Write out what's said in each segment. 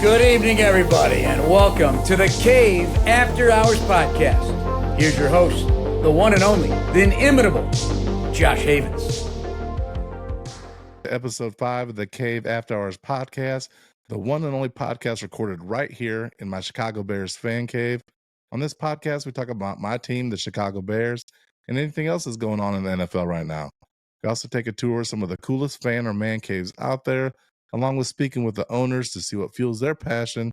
Good evening, everybody, and welcome to the Cave After Hours podcast. Here's your host, the one and only, the inimitable, Josh Havens. Episode 5 of the Cave After Hours podcast, the one and only podcast recorded right here in my Chicago Bears fan cave. On this podcast, we talk about my team, the Chicago Bears, and anything else that's going on in the NFL right now. We also take a tour of some of the coolest fan or man caves out there, along with speaking with the owners to see what fuels their passion.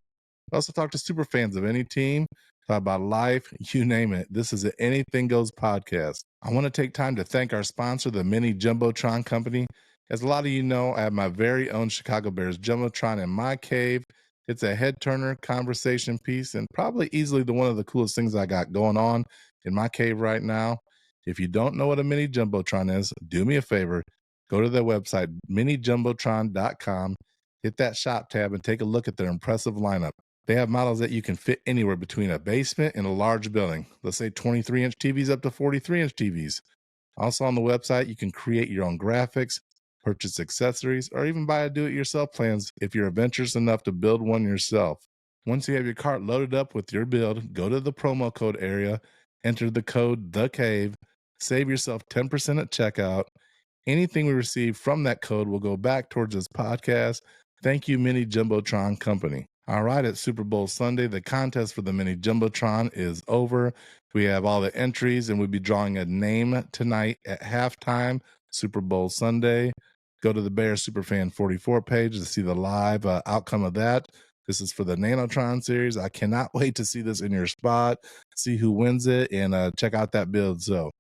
We also talk to super fans of any team, talk about life, you name it. This is an Anything Goes podcast. I want to take time to thank our sponsor, the Mini Jumbotron Company. As a lot of you know, I have my very own Chicago Bears Jumbotron in my cave. It's a head-turner conversation piece and probably easily one of the coolest things I got going on in my cave right now. If you don't know what a Mini Jumbotron is, do me a favor. Go to their website, minijumbotron.com, hit that shop tab, and take a look at their impressive lineup. They have models that you can fit anywhere between a basement and a large building. Let's say 23-inch TVs up to 43-inch TVs. Also on the website, you can create your own graphics, purchase accessories, or even buy a do-it-yourself plans if you're adventurous enough to build one yourself. Once you have your cart loaded up with your build, go to the promo code area, enter the code THECAVE, save yourself 10% at checkout. Anything we receive from that code will go back towards this podcast. Thank you, Mini Jumbotron Company. All right, it's Super Bowl Sunday. The contest for the Mini Jumbotron is over. We have all the entries, and we'll be drawing a name tonight at halftime, Super Bowl Sunday. Go to the Bears Superfan 44 page to see the live outcome of that. This is for the Nanotron series. I cannot wait to see this in your spot, see who wins it, and check out that build. So,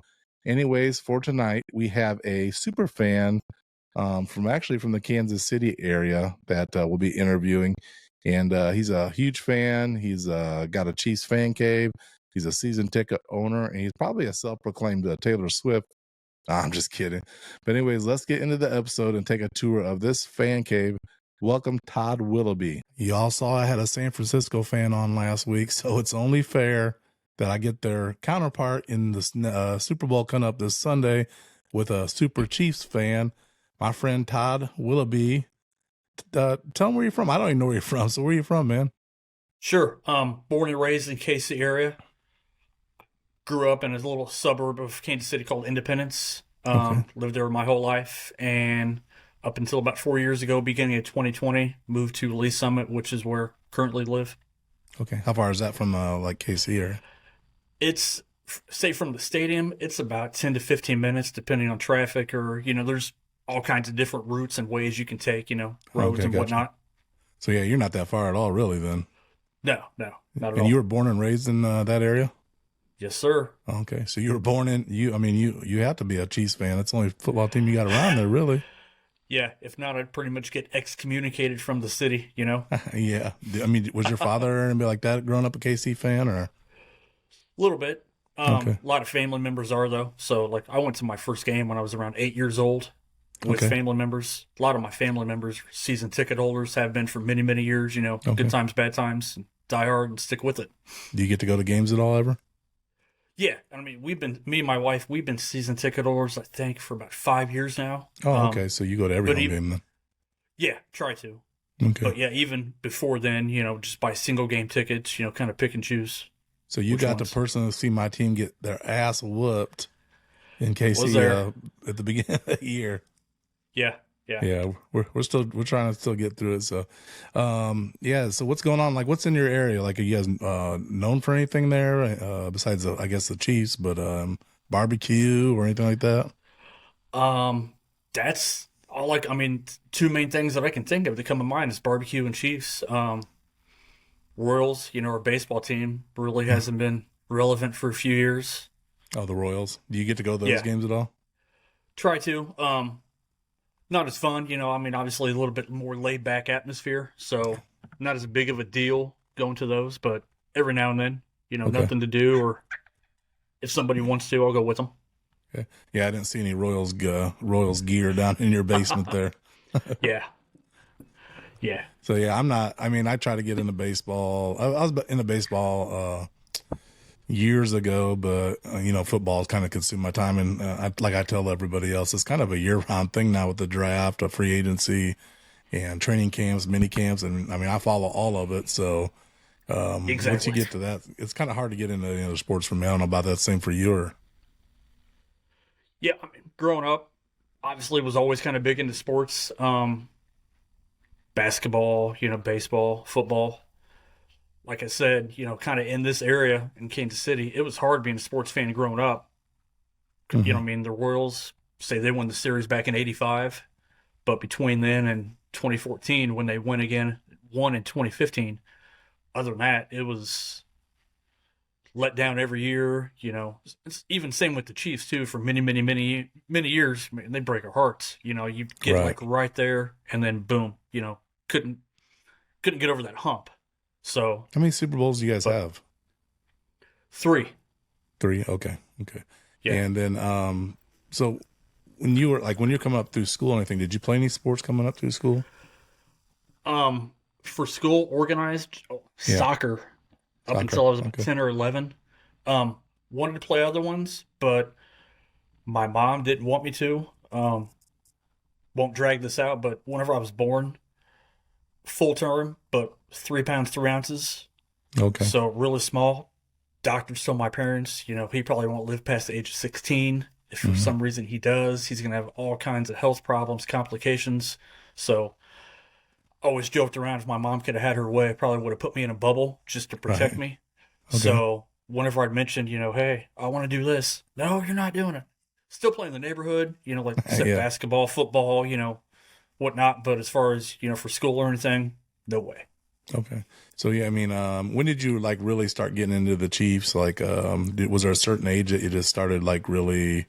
anyways, for tonight, we have a super fan from the Kansas City area that we'll be interviewing. And he's a huge fan. He's got a Chiefs fan cave. He's a season ticket owner, and he's probably a self-proclaimed Taylor Swift. I'm just kidding. But anyways, let's get into the episode and take a tour of this fan cave. Welcome, Todd Willoughby. You all saw I had a San Francisco fan on last week, so it's only fair that I get their counterpart in the Super Bowl coming up this Sunday with a Super Chiefs fan, my friend Todd Willoughby. Tell them where you're from. I don't even know where you're from, so where are you from, man? Sure. Born and raised in KC area. Grew up in a little suburb of Kansas City called Independence. Lived there my whole life, and up until about 4 years ago, beginning of 2020, moved to Lee Summit, which is where I currently live. Okay. How far is that from KC area? It's, say from the stadium, it's about 10 to 15 minutes, depending on traffic, or, there's all kinds of different routes and ways you can take, roads and whatnot. So, yeah, you're not that far at all, really, then. No, not at all. And you were born and raised in that area? Yes, sir. Okay, so you were born in, you have to be a Chiefs fan. That's the only football team you got around there, really. Yeah, if not, I'd pretty much get excommunicated from the city, Yeah. Was your father and be like that growing up a KC fan, or? A little bit. Okay. A lot of family members are, though. So, I went to my first game when I was around 8 years old with family members. A lot of my family members, season ticket holders, have been for many, many years, good times, bad times, and die hard and stick with it. Do you get to go to games at all ever? Yeah. Me and my wife, we've been season ticket holders, I think, for about 5 years now. Oh, okay. So you go to every home game then? Yeah, try to. Okay. But, yeah, even before then, just buy single game tickets, kind of pick and choose. So you got to personally see my team get their ass whooped in KC at the beginning of the year. Yeah. We're trying to still get through it. So, So what's going on? What's in your area? Are you guys known for anything there besides I guess the Chiefs? But barbecue or anything like that? That's all. Two main things that I can think of that come to mind is barbecue and Chiefs. Royals, our baseball team really hasn't been relevant for a few years. Oh, the Royals. Do you get to go to those games at all? Try to. Not as fun, obviously a little bit more laid back atmosphere. So not as big of a deal going to those, but every now and then, nothing to do, or if somebody wants to, I'll go with them. Okay. Yeah. I didn't see any Royals gear down in your basement there. Yeah. So yeah, I try to get into baseball. I was into baseball, years ago, but football's kind of consumed my time, and I tell everybody else, it's kind of a year-round thing now with the draft, a free agency, and training camps, mini camps, and I mean I follow all of it. So Exactly. once you get to that, it's kind of hard to get into the other sports for me. I don't know about that same for you or. Yeah, I mean, growing up, obviously was always kind of big into sports. Basketball, baseball, football. Like I said, kind of in this area in Kansas City, it was hard being a sports fan growing up. I mean, the Royals, say they won the series back in '85, but between then and 2014, when they won in 2015, other than that, it was let down every year. It's even same with the Chiefs too. For many, many, many, many years, man, they break our hearts. You get Right. like right there, and then boom, couldn't get over that hump. So How many Super Bowls do you guys have? 3. 3. Okay. Yeah. And then so when you're coming up through school or anything, did you play any sports coming up through school? For school, organized Yeah. soccer up Soccer, until I was about okay. 10 or 11. Wanted to play other ones, but my mom didn't want me to. Won't drag this out, but whenever I was born, full term, but 3 pounds 3 ounces, Okay. so really small. Doctors told my parents, he probably won't live past the age of 16. If for some reason he does, he's going to have all kinds of health problems, complications. So always joked around, if my mom could have had her way, probably would have put me in a bubble just to protect Right. me. Okay. So whenever I'd mentioned, hey, I want to do this. No, you're not doing it. Still playing in the neighborhood, like I said, Yeah. basketball, football, whatnot. But as far as, for school or anything, no way. Okay. So yeah, I mean, when did you like really start getting into the Chiefs? Like, was there a certain age that you just started like really,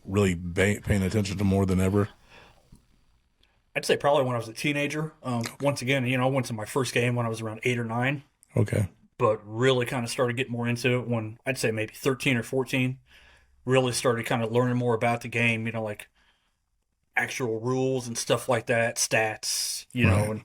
really paying attention to more than ever? I'd say probably when I was a teenager. Once again, I went to my first game when I was around 8 or 9, Okay. but really kind of started getting more into it when I'd say maybe 13 or 14. Really started kind of learning more about the game, like actual rules and stuff like that, stats, Right. and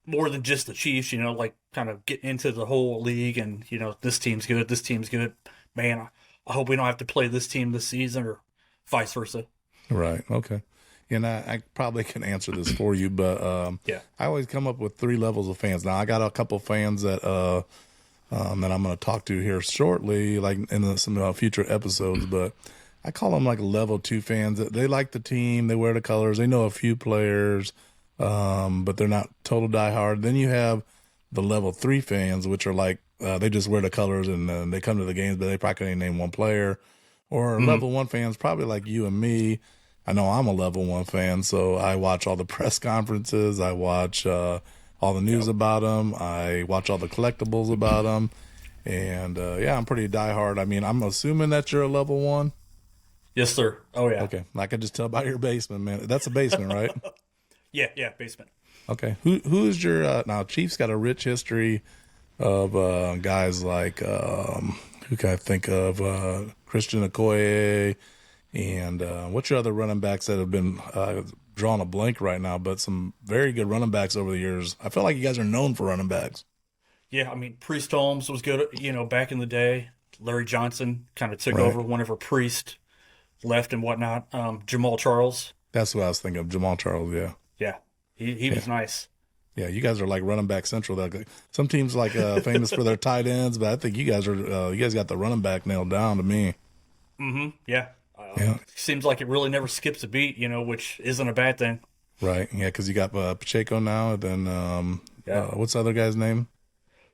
more than just the Chiefs, like kind of getting into the whole league and, this team's good, this team's good. Man, I hope we don't have to play this team this season or vice versa. Right. Okay. And I probably can answer this for you, but Yeah. I always come up with 3 levels of fans. Now I got a couple fans that that I'm going to talk to here shortly, like in some future episodes. But I call them like level 2 fans. They like the team, they wear the colors, they know a few players, but they're not total diehard. Then you have the level 3 fans, which are like they just wear the colors and they come to the games, but they probably can't name one player. Or level 1 fans, probably like you and me. I know I'm a level 1 fan, so I watch all the press conferences. I watch all the news about them. I watch all the collectibles about them. And yeah, I'm pretty diehard. I mean, I'm assuming that you're a level 1. Yes, sir. Oh, yeah. Okay. I can just tell by your basement, man. That's a basement, right? Yeah, basement. Okay. Who is your now Chiefs got a rich history of guys like who can I think of? Christian Okoye and what's your other running backs that have been drawing a blank right now, but some very good running backs over the years. I feel like you guys are known for running backs. Yeah, I mean, Priest Holmes was good, back in the day. Larry Johnson kind of took Right. over whenever Priest left and whatnot. Jamal Charles. That's what I was thinking of. Jamal Charles, yeah. Yeah, he was nice. Yeah, you guys are like running back central. Some teams like famous for their tight ends, but I think you guys got the running back nailed down to me. Yeah. Yeah. Seems like it really never skips a beat, which isn't a bad thing. Right. Yeah, because you got Pacheco now, and then what's the other guy's name?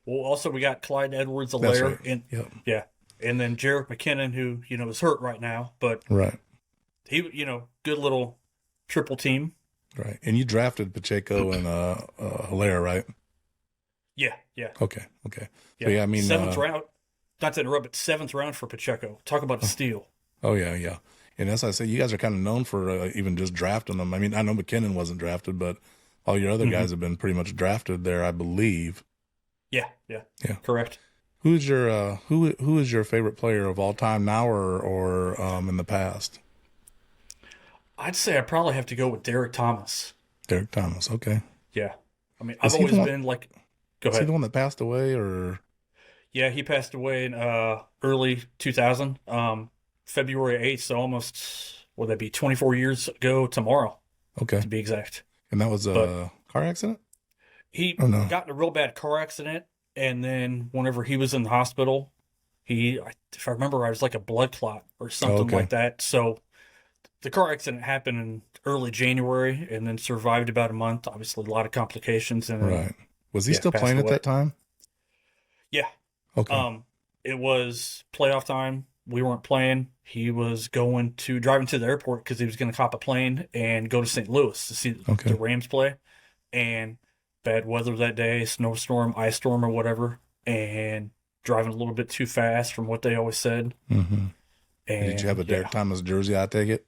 Well, also we got Clyde That's Edwards-Helaire, right. and Yep. yeah, and then Jarek McKinnon, who is hurt right now, but Right. he good little triple team. Right. And you drafted Pacheco and Hilaire, right? Yeah. Okay. So, yeah, I mean, 7th round. Not to interrupt, but 7th round for Pacheco. Talk about a steal. oh yeah. And as I say, you guys are kind of known for even just drafting them. I mean, I know McKinnon wasn't drafted, but all your other guys have been pretty much drafted there, I believe. Yeah. Yeah. Correct. Who's your who is your favorite player of all time now or in the past? I'd say I probably have to go with Derek Thomas. Derek Thomas. Okay. Yeah. I mean, Is I've he always the one- been like, go Is he ahead. the one that passed away or? Yeah, he passed away in early 2000, February 8th, so almost, would that be 24 years ago tomorrow? Okay. to be exact. And that was a car accident? He Oh, no. got in a real bad car accident, and then whenever he was in the hospital, if I remember, I was like a blood clot or something Okay. like that. So the car accident happened in early January, and then survived about a month. Obviously, a lot of complications, and then Right. Was he still passed playing at away. that time? Yeah. Okay. It was playoff time. We weren't playing. He was driving to the airport because he was going to cop a plane and go to St. Louis to see Okay. the Rams play. And bad weather that day, snowstorm, ice storm, or whatever, and driving a little bit too fast from what they always said. Mm-hmm. And Did you have a Derek Thomas jersey? I take it.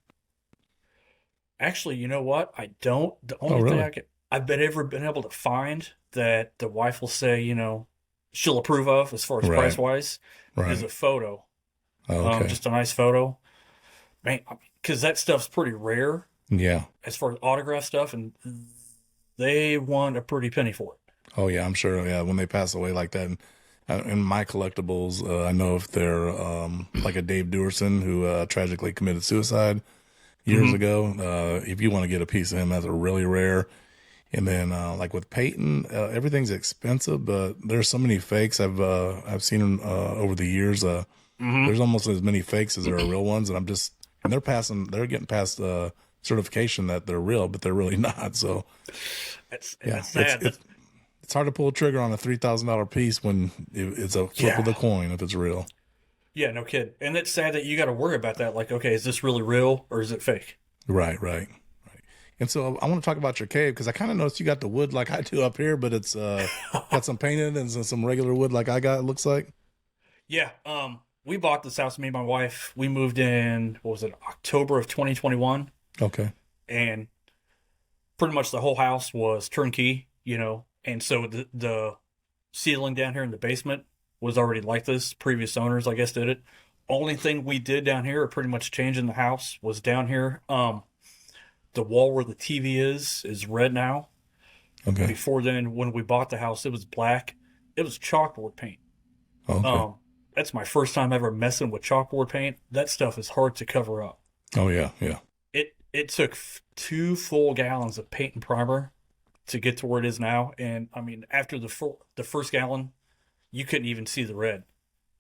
Actually, you know what? I don't. The only thing Really? I've ever been able to find that the wife will say, she'll approve of as far as Right. price wise Right. is a photo. Okay. Just a nice photo. Man, because that stuff's pretty rare Yeah. as far as autograph stuff, and they want a pretty penny for it. Oh yeah, I'm sure. Yeah, when they pass away like that, in my collectibles, I know if they're like a Dave Duerson who tragically committed suicide years ago. If you want to get a piece of him, that's a really rare. And then like with Peyton, everything's expensive, but there's so many fakes I've seen them over the years. There's almost as many fakes as there are real ones, and they're getting past certification that they're real, but they're really not. So That's yeah, sad. it's hard to pull a trigger on a $3,000 piece when it's a flip of the coin if it's real. Yeah, no kid. And it's sad that you got to worry about that. Like, okay, is this really real or is it fake? Right. And so I want to talk about your cave because I kind of noticed you got the wood like I do up here, but it's got some painted and some regular wood like I got. It looks like. Yeah. We bought this house, me and my wife. We moved in, what was it, October of 2021. Okay. And pretty much the whole house was turnkey, and so the ceiling down here in the basement was already like this. Previous owners, I guess, did it. Only thing we did down here, or pretty much changing the house, was down here. The wall where the TV is red now. Okay. Before then, when we bought the house, it was black. It was chalkboard paint. Okay. That's my first time ever messing with chalkboard paint. That stuff is hard to cover up. Oh yeah. It took 2 full gallons of paint and primer to get to where it is now. And I mean, after the first gallon, you couldn't even see the red.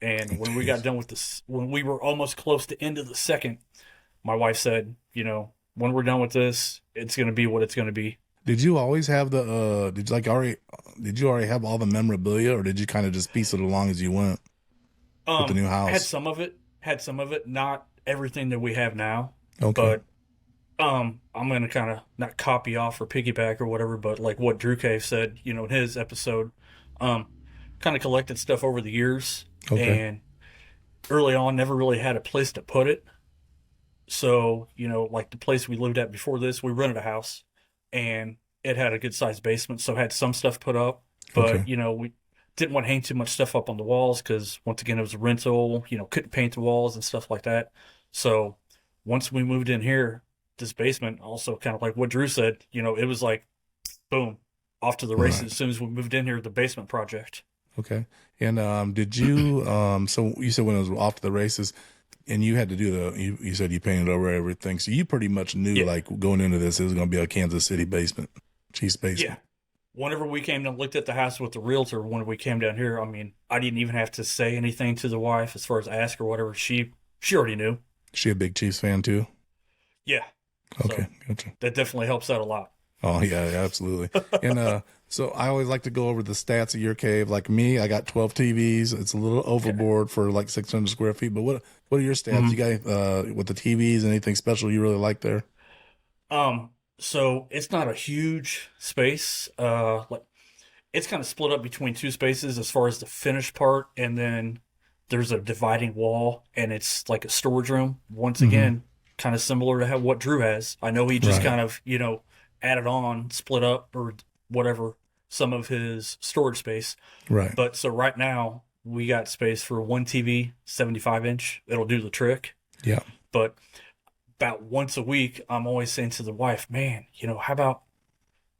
And when we got done with this, when we were almost close to end of the second, my wife said, when we're done with this, it's going to be what it's going to be. Did you always have did you already have all the memorabilia, or did you kind of just piece it along as you went with the new house? Had some of it, not everything that we have now. Okay. But I'm going to kind of not copy off or piggyback or whatever, but like what Drew Cave said, in his episode, kind of collected stuff over the years. Okay. And early on, never really had a place to put it. So, like the place we lived at before this, we rented a house and it had a good sized basement. So had some stuff put up, but, Okay. we didn't want to hang too much stuff up on the walls because once again, it was a rental, couldn't paint the walls and stuff like that. So once we moved in here, this basement, also kind of like what Drew said, it was like, boom, off to the races. Right. As soon as we moved in here, the basement project. Okay. And did you so you said when it was off to the races and you had to do you said you painted over everything. So you pretty much knew like going into this, it was going to be a Kansas City basement, Chiefs basement. Yeah. Whenever we came and looked at the house with the realtor, when we came down here, I mean, I didn't even have to say anything to the wife as far as ask or whatever. She already knew. Is she a big Chiefs fan too? Yeah. Okay. So Gotcha. that definitely helps out a lot. Oh yeah, absolutely. And so I always like to go over the stats of your cave. Like me, I got 12 TVs. It's a little overboard for like 600 square feet. But what are your stats? You got with the TVs? Anything special you really like there? So it's not a huge space. Like it's kind of split up between 2 spaces as far as the finished part, and then there's a dividing wall, and it's like a storage room. Once again, kind of similar to what Drew has. I know he just kind of added on, split up or whatever some of his storage space. Right. But so right now we got space for 1 TV, 75-inch. It'll do the trick. Yeah. But about once a week, I'm always saying to the wife, man, how about,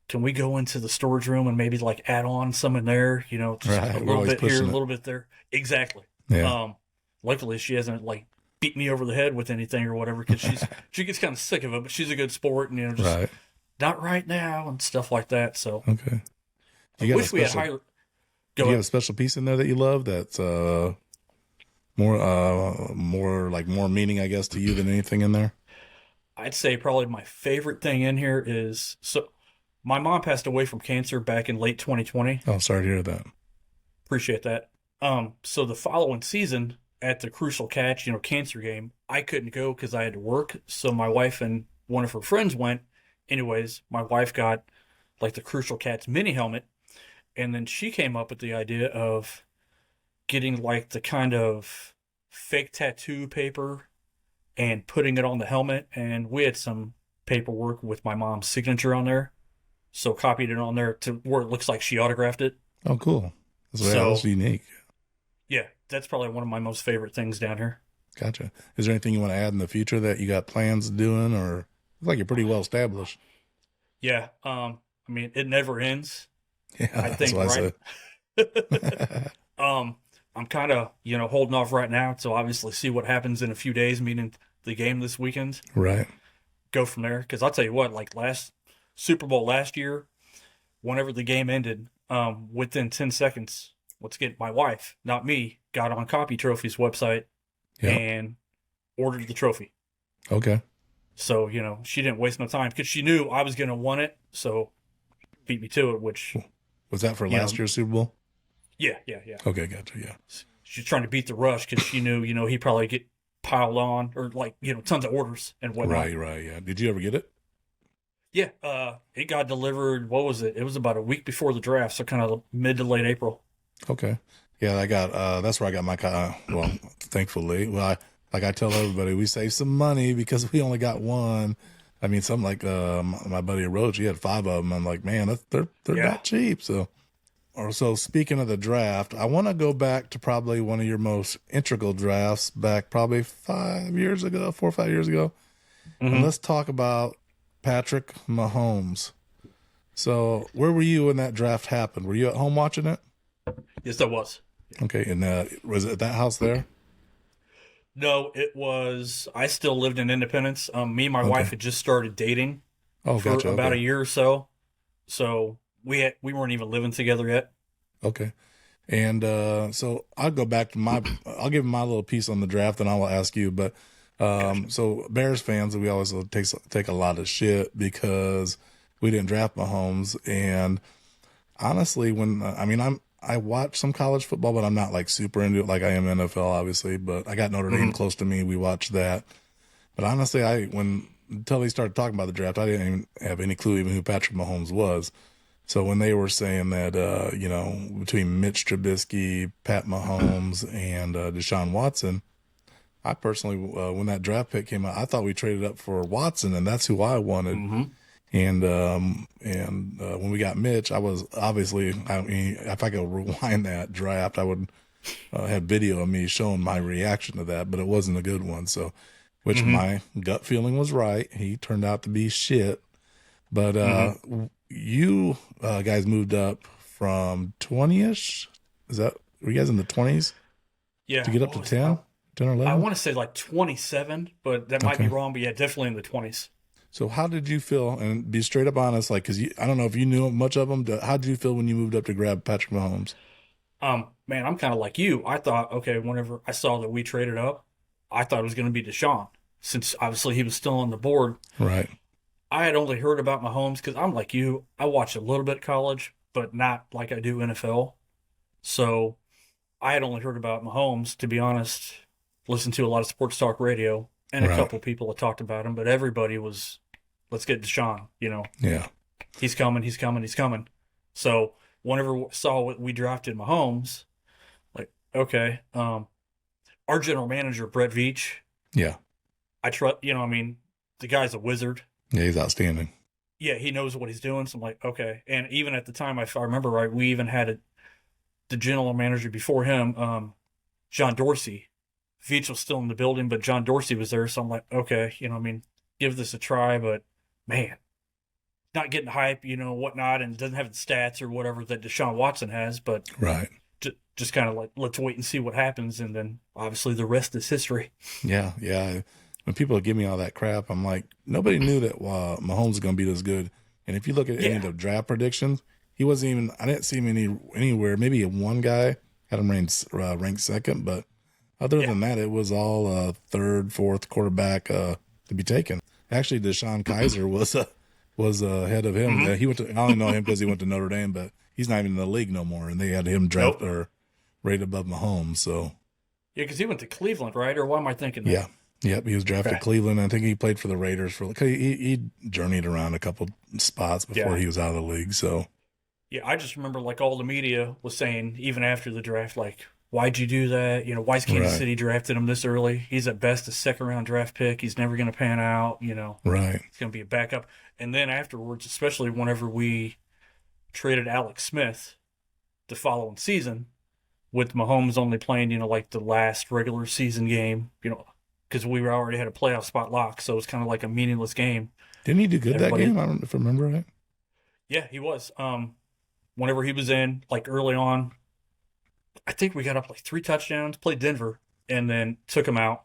can we go into the storage room and maybe like add on some in there, just a little bit here, a little bit there. Exactly. Yeah. Luckily she hasn't like beat me over the head with anything or whatever, because she gets kind of sick of it, but she's a good sport and, just not right now and stuff like that. So Okay. I wish we had higher. Do Go you have ahead. a special piece in there that you love that's more meaning, I guess, to you than anything in there? I'd say probably my favorite thing in here is my mom passed away from cancer back in late 2020. Oh, sorry to hear that. Appreciate that. So the following season at the Crucial Catch, cancer game, I couldn't go because I had to work. So my wife and one of her friends went. Anyways, my wife got like the Crucial Catch mini helmet, and then she came up with the idea of getting like the kind of fake tattoo paper and putting it on the helmet. And we had some paperwork with my mom's signature on there. So copied it on there to where it looks like she autographed it. Oh, cool. That's unique. Yeah, that's probably one of my most favorite things down here. Gotcha. Is there anything you want to add in the future that you got plans of doing, or it's like you're pretty well established? Yeah, I mean, it never ends. Yeah, I that's think, what right? I said. I'm kind of, holding off right now to obviously see what happens in a few days, meaning the game this weekend. Right. Go from there. Because I'll tell you what, like last Super Bowl last year, whenever the game ended, within 10 seconds, let's get my wife, not me, got on Copy Trophy's website and ordered the trophy. Okay. So, she didn't waste no time because she knew I was going to want it. So beat me to it, which. Was that for last year's Super Bowl? Yeah. Okay, gotcha. Yeah. She's trying to beat the rush because she knew, he'd probably get piled on or like, tons of orders and whatnot. Right. Yeah. Did you ever get it? Yeah. It got delivered. What was it? It was about a week before the draft. So kind of mid to late April. Okay. Yeah. That's where I got my, well, thankfully, I tell everybody, we saved some money because we only got one. I mean, something like, my buddy Roach, he had 5 of them. I'm like, man, they're not cheap. So speaking of the draft, I want to go back to probably one of your most integral drafts back probably 4 or 5 years ago. Mm-hmm. And let's talk about Patrick Mahomes. So where were you when that draft happened? Were you at home watching it? Yes, I was. Okay. And was it at that house there? No, it was, I still lived in Independence. Me and my wife had just started dating for about a year or so. So we weren't even living together yet. Okay. And so I'll go back to I'll give my little piece on the draft and I will ask you. But gotcha. So Bears fans, we always take a lot of shit because we didn't draft Mahomes. And honestly, I watch some college football, but I'm not like super into it like I am NFL, obviously. But I got Notre Dame close to me. We watched that. But honestly, until they started talking about the draft, I didn't even have any clue even who Patrick Mahomes was. So when they were saying that, between Mitch Trubisky, Pat Mahomes, and Deshaun Watson, I personally, when that draft pick came out, I thought we traded up for Watson, and that's who I wanted. Mm-hmm. And when we got Mitch, I was obviously, if I could rewind that draft, I would have video of me showing my reaction to that, but it wasn't a good one. So, which my gut feeling was right. He turned out to be shit. But you guys moved up from 20-ish. Were you guys in the 20s? Yeah. To get up to 10 or 11? I want to say like 27, but that might be wrong. But yeah, definitely in the 20s. So how did you feel, and be straight up honest, like, because I don't know if you knew much of them. How did you feel when you moved up to grab Patrick Mahomes? Man, I'm kind of like you. I thought, okay, whenever I saw that we traded up, I thought it was going to be Deshaun, since obviously he was still on the board. Right. I had only heard about Mahomes because I'm like you. I watched a little bit of college, but not like I do NFL. So I had only heard about Mahomes, to be honest, listened to a lot of sports talk radio, and a couple people had talked about him, but everybody was, let's get Deshaun, Yeah. He's coming. So whenever we saw what we drafted Mahomes, like, okay, our general manager, Brett Veach. Yeah. I trust, the guy's a wizard. Yeah, he's outstanding. Yeah, he knows what he's doing. So I'm like, okay. And even at the time, if I remember right, we even had the general manager before him, John Dorsey. Veach was still in the building, but John Dorsey was there. So I'm like, okay, give this a try. But man, not getting hype, whatnot, and doesn't have the stats or whatever that Deshaun Watson has. But right, just kind of like, let's wait and see what happens. And then obviously the rest is history. Yeah. When people give me all that crap, I'm like, nobody knew that Mahomes is going to be this good. And if you look at any of the draft predictions, he wasn't even. I didn't see him anywhere. Maybe one guy had him ranked second, but other than that, it was all third, fourth quarterback to be taken. Actually, Deshaun Kaiser was ahead of him. He went to. I only know him because he went to Notre Dame, but he's not even in the league no more, and they had him draft or rated above Mahomes. So because he went to Cleveland, right? Or why am I thinking that? Yeah. Yep, he was drafted to Cleveland. I think he played for the Raiders for. He journeyed around a couple spots before he was out of the league. So, yeah, I just remember like all the media was saying even after the draft, like, why'd you do that? Why's Kansas City drafted him this early? He's at best a second-round draft pick. He's never going to pan out. Right? He's going to be a backup. And then afterwards, especially whenever we traded Alex Smith the following season, with Mahomes only playing, like the last regular season game, because we already had a playoff spot locked, so it was kind of like a meaningless game. Didn't he do good that game? I don't know if I remember right. Yeah, he was. Whenever he was in, like early on, I think we got up like 3 touchdowns, played Denver, and then took him out.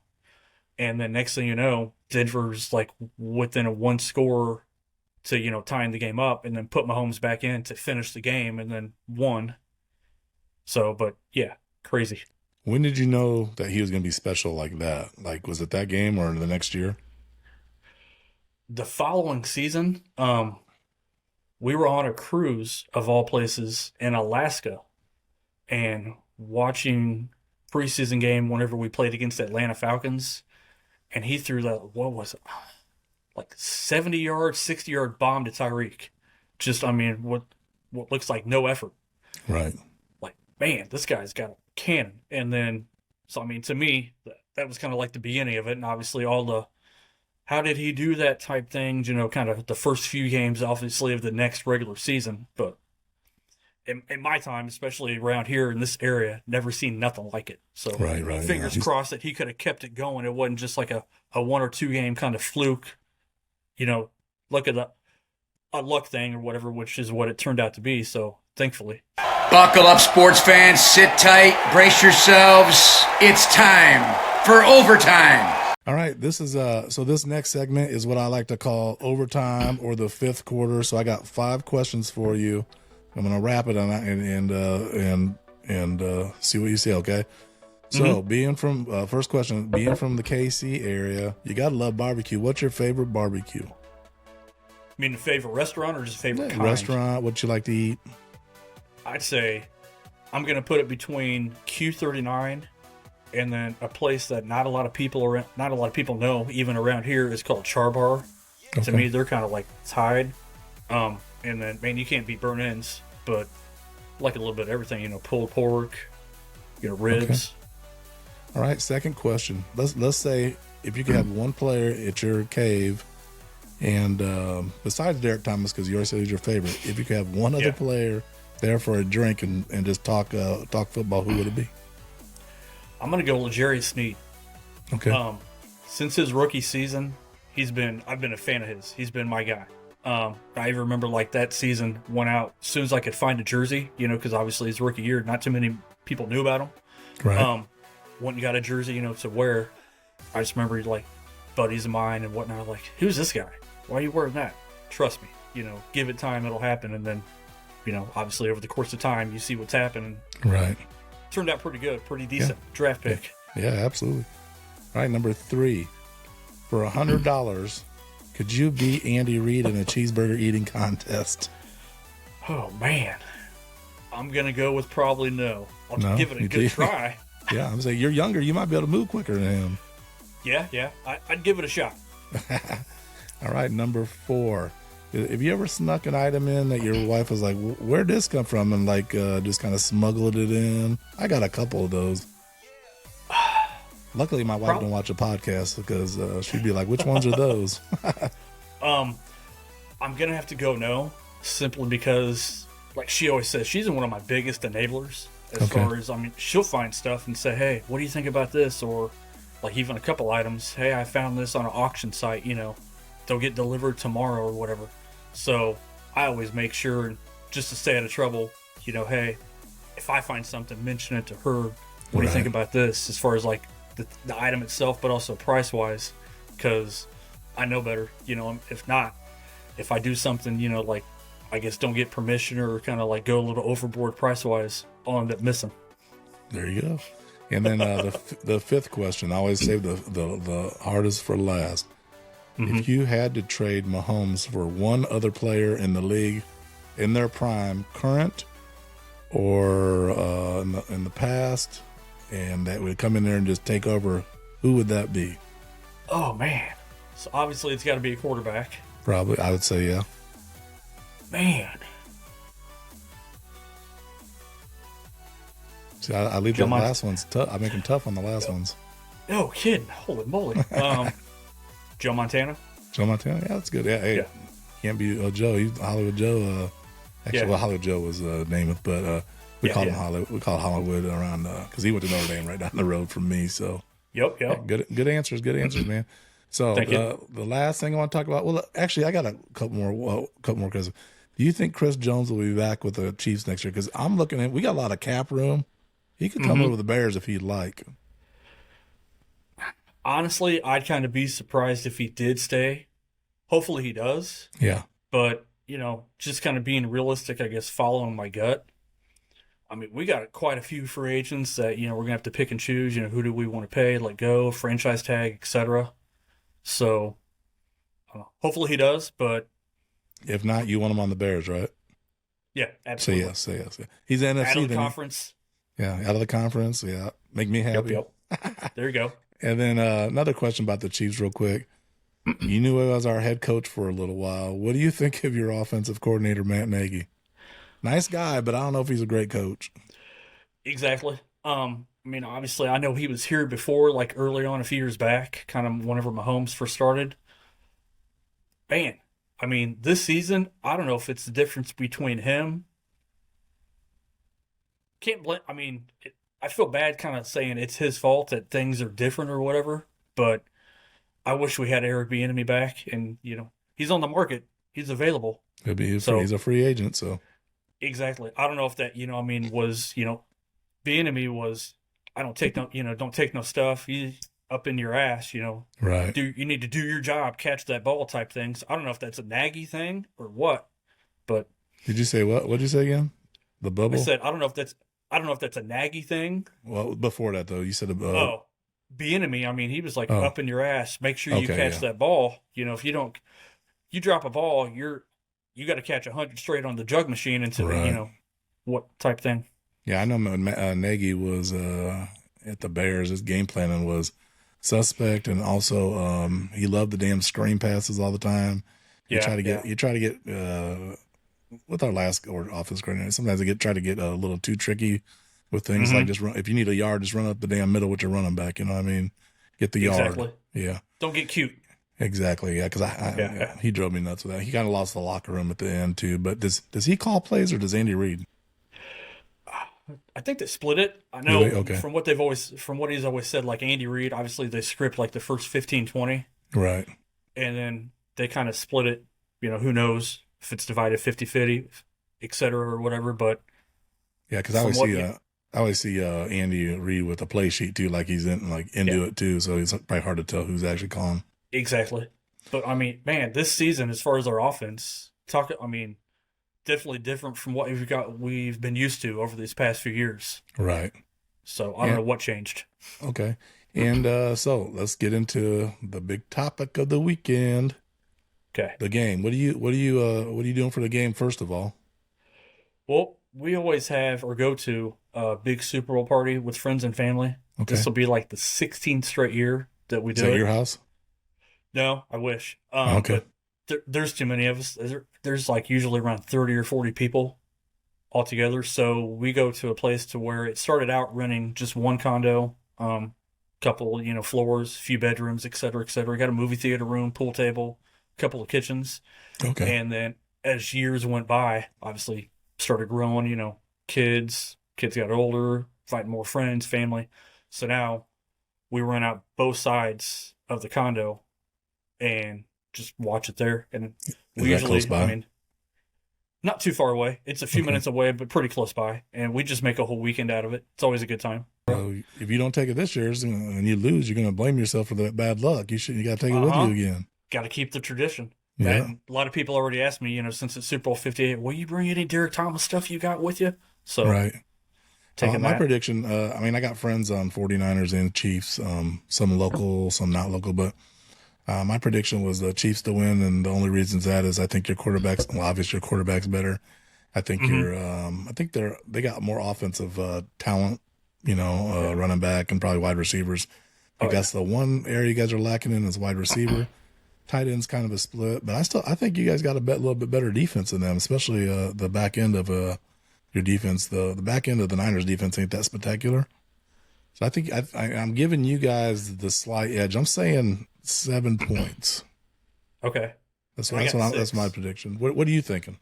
And then next thing you know, Denver's like within a 1 score to, tying the game up, and then put Mahomes back in to finish the game and then won. So, but yeah, crazy. When did you know that he was going to be special like that? Like, was it that game or the next year? The following season, we were on a cruise, of all places, in Alaska, and watching preseason game whenever we played against the Atlanta Falcons, and he threw that, what was it, like 70-yard, 60-yard bomb to Tyreek. Just, what looks like no effort. Right. Like, man, this guy's got a cannon. And then, so to me, that was kind of like the beginning of it, and obviously all the how did he do that type things, kind of the first few games, obviously, of the next regular season. But in my time, especially around here in this area, never seen nothing like it. So right, fingers crossed that he could have kept it going. It wasn't just like a 1 or 2 game kind of fluke, look at a luck thing or whatever, which is what it turned out to be. So thankfully. Buckle up, sports fans. Sit tight. Brace yourselves. It's time for overtime. All right, this is so this next segment is what I like to call overtime or the 5th quarter. So I got 5 questions for you. I'm gonna wrap it and see what you say. Okay. So being from first question, being from the KC area, you gotta love barbecue. What's your favorite barbecue? You mean the favorite restaurant or just favorite kind? Restaurant? What you like to eat? I'd say I'm gonna put it between Q39 and then a place that not a lot of people know even around here is called Char Bar. Okay. To me, they're kind of like tied. And then, man, you can't beat burnt ends, but like a little bit of everything, pulled pork, ribs. Okay. All right, second question. Let's say if you could have one player at your cave, and besides Derek Thomas, because you already said he's your favorite, if you could have one other player there for a drink and just talk football, who would it be? I'm going to go with Jerry Sneed. Okay. Since his rookie season, I've been a fan of his. He's been my guy. I even remember like that season went out as soon as I could find a jersey, because obviously his rookie year, not too many people knew about him. Right. Went and got a jersey, to wear. I just remember like buddies of mine and whatnot, like, who's this guy? Why are you wearing that? Trust me, give it time, it'll happen. And then, obviously over the course of time, you see what's happening. Right. Turned out pretty good, pretty decent draft pick. Yeah, absolutely. All right, number 3. For $100, could you beat Andy Reid in a cheeseburger eating contest? Oh, man. I'm going to go with probably no. I'll give it a good try. Yeah, I'm saying you're younger. You might be able to move quicker than him. Yeah. I'd give it a shot. All right, number 4. Have you ever snuck an item in that your wife was like, where'd this come from? And like just kind of smuggled it in? I got a couple of those. Luckily, my wife don't watch a podcast because she'd be like, which ones are those? I'm going to have to go no, simply because, like she always says, she's one of my biggest enablers as far as, she'll find stuff and say, hey, what do you think about this? Or like even a couple items, hey, I found this on an auction site, they'll get delivered tomorrow or whatever. So I always make sure, just to stay out of trouble, hey, if I find something, mention it to her. What do you think about this? As far as like the item itself, but also price wise, because I know better. If not, if I do something, like I guess don't get permission or kind of like go a little overboard price wise, I'll end up missing. There you go. And then the fifth question, I always save the hardest for last. If you had to trade Mahomes for one other player in the league in their prime, current or in the past, and that would come in there and just take over, who would that be? Oh man. So obviously it's got to be a quarterback. Probably, I would say, yeah. Man. See, I leave the last ones tough. I make them tough on the last ones. No kidding. Holy moly. Joe Montana? Joe Montana? Yeah, that's good. Yeah, hey, can't be Joe. He's Hollywood Joe. Well, Hollywood Joe was Namath, but we called him Hollywood. We called Hollywood around because he went to Notre Dame right down the road from me. So, yep. Yeah, good answers, man. So the last thing I want to talk about. Well, actually, I got a couple more because do you think Chris Jones will be back with the Chiefs next year? Because I'm looking at, we got a lot of cap room. He could come over the Bears if he'd like. Honestly, I'd kind of be surprised if he did stay. Hopefully he does. Yeah. But, just kind of being realistic, I guess, following my gut. I mean, we got quite a few free agents that, we're going to have to pick and choose, who do we want to pay, let go, franchise tag, etc. So, hopefully he does, but... If not, you want him on the Bears, right? Yeah, absolutely. Say yes. He's NFC. Out of the conference. Yeah, out of the conference. Yeah, make me happy. Yep. There you go. And then another question about the Chiefs real quick. You knew him as our head coach for a little while. What do you think of your offensive coordinator, Matt Nagy? Nice guy, but I don't know if he's a great coach. Exactly. I mean, obviously, I know he was here before, like early on a few years back, kind of whenever Mahomes first started. Man, I mean, this season, I don't know if it's the difference between him. Can't blame. I mean, I feel bad kind of saying it's his fault that things are different or whatever, but I wish we had Eric Bieniemy back, and he's on the market, he's available. He's a free agent, so exactly. I don't know if that was Bieniemy was don't take no stuff. He's up in your ass, right. You need to do your job, catch that ball type things. I don't know if that's a Nagy thing or what, but did you say what? What did you say again? The bubble. I said I don't know if that's a Nagy thing. Well, before that though, you said Bieniemy, I mean, he was like up in your ass. Make sure you catch that ball. If you drop a ball, you got to catch 100 straight on the jug machine into what type thing. Yeah, I know when Nagy was at the Bears, his game planning was suspect, and also he loved the damn screen passes all the time. You try to get with our last offense coordinator, sometimes they try to get a little too tricky with things like just run. If you need a yard, just run up the damn middle with your running back. You know what I mean? Get the yard. Exactly. Yeah. Don't get cute. Exactly. Yeah. Because he drove me nuts with that. He kind of lost the locker room at the end too. But does he call plays or does Andy Reid? I think they split it. I know really? from what he's always said, like Andy Reid, obviously they script like the first 15, 20. Right. And then they kind of split it. Who knows if it's divided 50-50, et cetera, or whatever. But yeah, because I always see Andy Reid with a play sheet too, like he's into it too. So it's probably hard to tell who's actually calling. Exactly. But I mean, man, this season, as far as our offense, definitely different from what we've been used to over these past few years. Right. So I don't know what changed. Okay. And so let's get into the big topic of the weekend. Okay. The game. What are you doing for the game first of all? Well, we always have or go to a big Super Bowl party with friends and family. Okay. This will be like the 16th straight year that we do it. Is that your house? No, I wish. Okay. But there's too many of us. There's like usually around 30 or 40 people all together. So we go to a place to where it started out renting just one condo, couple, floors, few bedrooms, et cetera, et cetera. Got a movie theater room, pool table, couple of kitchens. Okay. And then as years went by, obviously started growing, kids got older, inviting more friends, family. So now we rent out both sides of the condo and just watch it there. And we usually, not too far away. It's a few minutes away, but pretty close by. And we just make a whole weekend out of it. It's always a good time. So if you don't take it this year and you lose, you're going to blame yourself for that bad luck. You got to take it with you again. Got to keep the tradition. Yeah. And a lot of people already asked me, since it's Super Bowl 58, will you bring any Derek Thomas stuff you got with you? So Right. taking My that. prediction, I got friends on 49ers and Chiefs, some local, some not local, but my prediction was the Chiefs to win, and the only reasons that is I think your quarterback's, well, obviously your quarterback's better. I think I think they got more offensive talent, running back and probably wide receivers. I think that's the one area you guys are lacking in is wide receiver. Tight end's kind of a split, but I think you guys got a little bit better defense than them, especially the back end of your defense. The back end of the Niners defense ain't that spectacular. So I think I'm giving you guys the slight edge. I'm saying 7 points. Okay. That's my prediction. What are you thinking?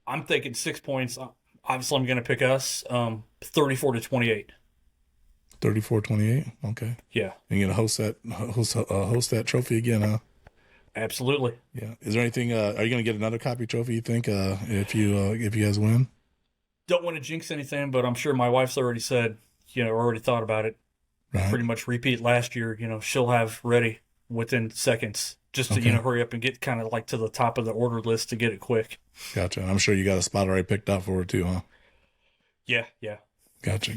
I'm thinking 6 points. Obviously, I'm going to pick us 34-28. 34-28. Okay. Yeah. And you're gonna host that trophy again, huh? Absolutely. Yeah. Is there anything? Are you gonna get another copy trophy? You think if you guys win? Don't want to jinx anything, but I'm sure my wife's already said, already thought about it. Right. Pretty much repeat last year. She'll have ready within seconds, just to hurry up and get kind of like to the top of the order list to get it quick. Gotcha. I'm sure you got a spot already picked out for it too, huh? Yeah. Gotcha.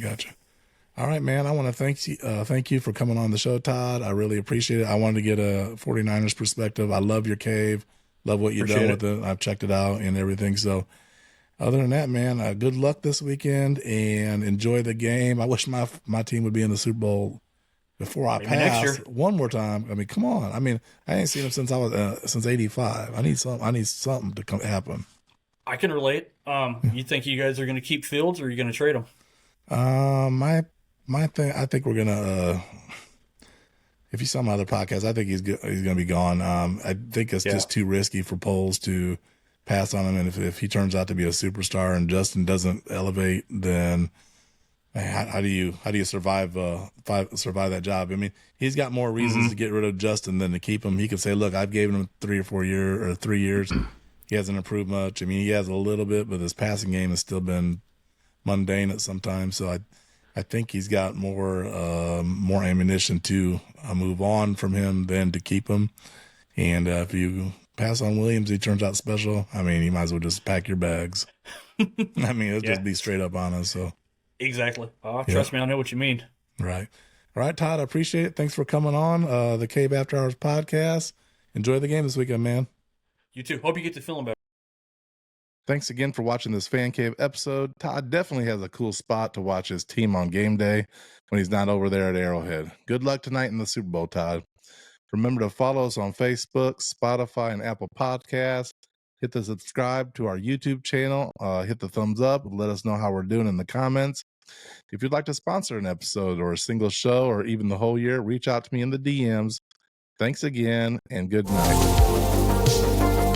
All right, man. I want to thank you for coming on the show, Todd. I really appreciate it. I wanted to get a 49ers perspective. I love your cave. Love what you've done with it. I've checked it out and everything. So other than that, man, good luck this weekend and enjoy the game. I wish my team would be in the Super Bowl before I pass one more time. I mean, come on. I mean, I ain't seen them since I was since '85. I need something to happen. I can relate. You think you guys are going to keep Fields, or are you going to trade him? My thing, I think we're gonna. If you saw my other podcast, I think he's gonna be gone. I think it's just too risky for Poles to pass on him, and if he turns out to be a superstar and Justin doesn't elevate, then how do you survive that job? I mean, he's got more reasons to get rid of Justin than to keep him. He could say, "Look, I've given him 3 years. He hasn't improved much. I mean, he has a little bit, but his passing game has still been mundane at some times. So I think he's got more ammunition to move on from him than to keep him. And if you pass on Williams, he turns out special. I mean, you might as well just pack your bags. I mean, it'll just be straight up honest. So exactly. Trust me, I know what you mean. Right. All right, Todd, I appreciate it. Thanks for coming on the Cave After Hours podcast. Enjoy the game this weekend, man. You too. Hope you get to feeling better. Thanks again for watching this Fan Cave episode. Todd definitely has a cool spot to watch his team on game day when he's not over there at Arrowhead. Good luck tonight in the Super Bowl, Todd. Remember to follow us on Facebook, Spotify, and Apple Podcasts. Hit the subscribe to our YouTube channel. Hit the thumbs up. Let us know how we're doing in the comments. If you'd like to sponsor an episode or a single show or even the whole year, reach out to me in the DMs. Thanks again, and good night.